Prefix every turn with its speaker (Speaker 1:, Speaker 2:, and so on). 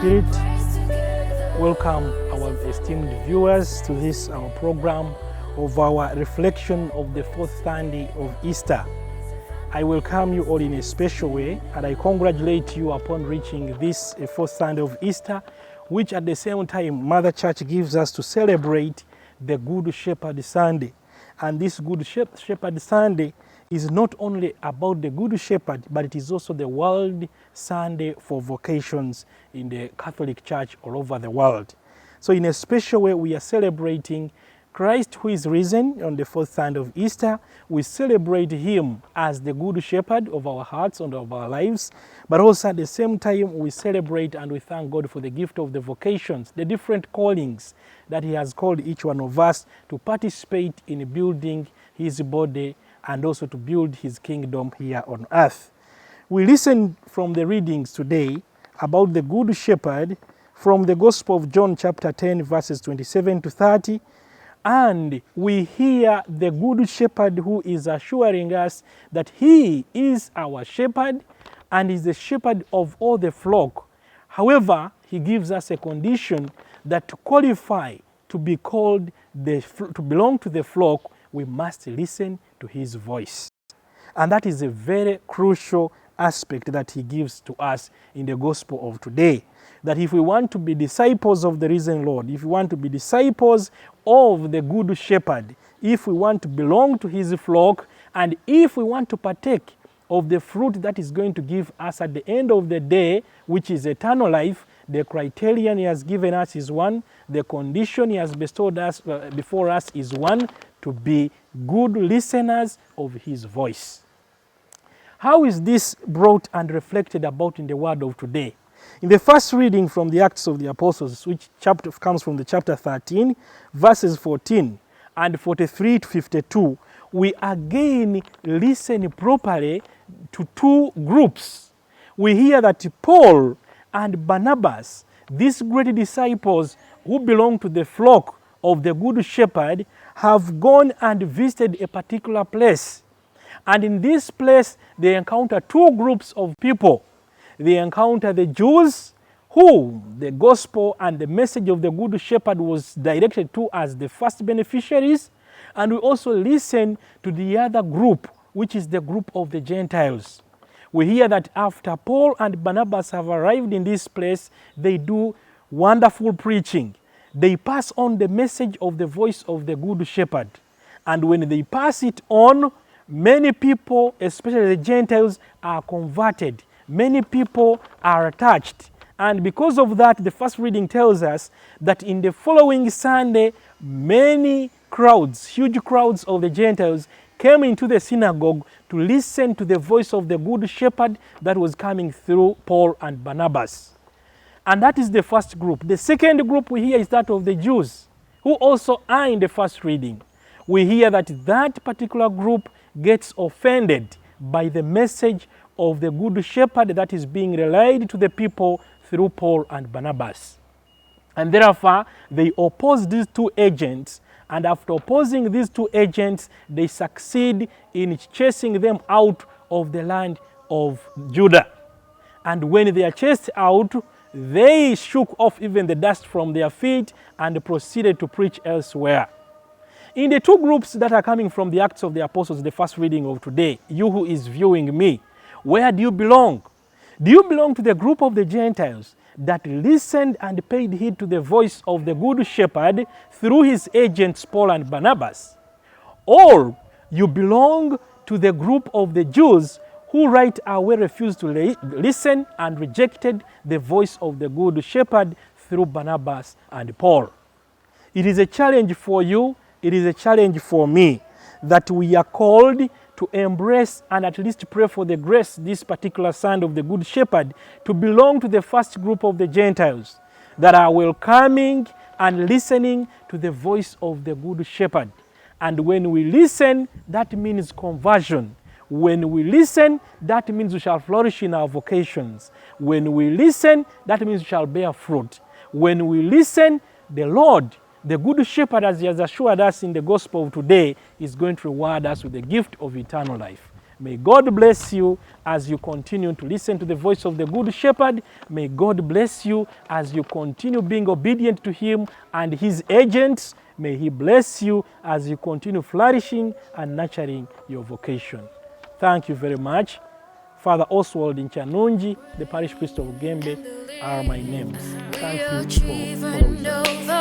Speaker 1: Spirit. Welcome our esteemed viewers to this our program of our reflection of the fourth Sunday of Easter. I welcome you all in a special way, and I congratulate you upon reaching this fourth Sunday of Easter, which at the same time Mother Church gives us to celebrate the Good Shepherd Sunday. And this Good Shepherd Sunday is not only about the Good Shepherd, but it is also the World Sunday for Vocations in the Catholic Church all over the world. So in a special way, we are celebrating Christ who is risen on the fourth Sunday of Easter. We celebrate him as the Good Shepherd of our hearts and of our lives, but also at the same time we celebrate and we thank God for the gift of the vocations, the different callings that he has called each one of us to participate in building his body and also to build his kingdom here on earth. We listen from the readings today about the Good Shepherd from the Gospel of John chapter 10 verses 27 to 30, and we hear the Good Shepherd who is assuring us that he is our shepherd and is the shepherd of all the flock. However, he gives us a condition that to qualify to be called to belong to the flock, we must listen to his voice. And that is a very crucial aspect that he gives to us in the gospel of today. That if we want to be disciples of the risen Lord, if we want to be disciples of the Good Shepherd, if we want to belong to his flock, and if we want to partake of the fruit that is going to give us at the end of the day, which is eternal life, the criterion he has given us is one, the condition he has bestowed us before us is one, to be good listeners of his voice. How is this brought and reflected about in the word of today? In the first reading from the Acts of the Apostles, which chapter comes from the chapter 13, verses 14 and 43 to 52, we again listen properly to two groups. We hear that Paul and Barnabas, these great disciples who belong to the flock of the Good Shepherd, have gone and visited a particular place. And in this place, they encounter two groups of people. They encounter the Jews, who the gospel and the message of the Good Shepherd was directed to as the first beneficiaries. And we also listen to the other group, which is the group of the Gentiles. We hear that after Paul and Barnabas have arrived in this place, they do wonderful preaching. They pass on the message of the voice of the Good Shepherd. And when they pass it on, many people, especially the Gentiles, are converted. Many people are touched. And because of that, the first reading tells us that in the following Sunday, many crowds, huge crowds of the Gentiles came into the synagogue to listen to the voice of the Good Shepherd that was coming through Paul and Barnabas. And that is the first group. The second group we hear is that of the Jews, who also are in the first reading. We hear that that particular group gets offended by the message of the Good Shepherd that is being relayed to the people through Paul and Barnabas. And therefore, they oppose these two agents, and after opposing these two agents, they succeed in chasing them out of the land of Judah. And when they are chased out, they shook off even the dust from their feet and proceeded to preach elsewhere. In the two groups that are coming from the Acts of the Apostles, the first reading of today, you who is viewing me, where do you belong? Do you belong to the group of the Gentiles that listened and paid heed to the voice of the Good Shepherd through his agents Paul and Barnabas? Or you belong to the group of the Jews who right away refused to listen and rejected the voice of the Good Shepherd through Barnabas and Paul? It is a challenge for you, it is a challenge for me, that we are called to embrace and at least pray for the grace this particular Son of the Good Shepherd to belong to the first group of the Gentiles that are welcoming and listening to the voice of the Good Shepherd. And when we listen, that means conversion. When we listen, that means we shall flourish in our vocations. When we listen, that means we shall bear fruit. When we listen, the Lord, the Good Shepherd, as he has assured us in the gospel of today, is going to reward us with the gift of eternal life. May God bless you as you continue to listen to the voice of the Good Shepherd. May God bless you as you continue being obedient to Him and His agents. May He bless you as you continue flourishing and nurturing your vocation. Thank you very much. Father Oswald Nkyanungi, the parish priest of Gembe, are my names. Thank you for following.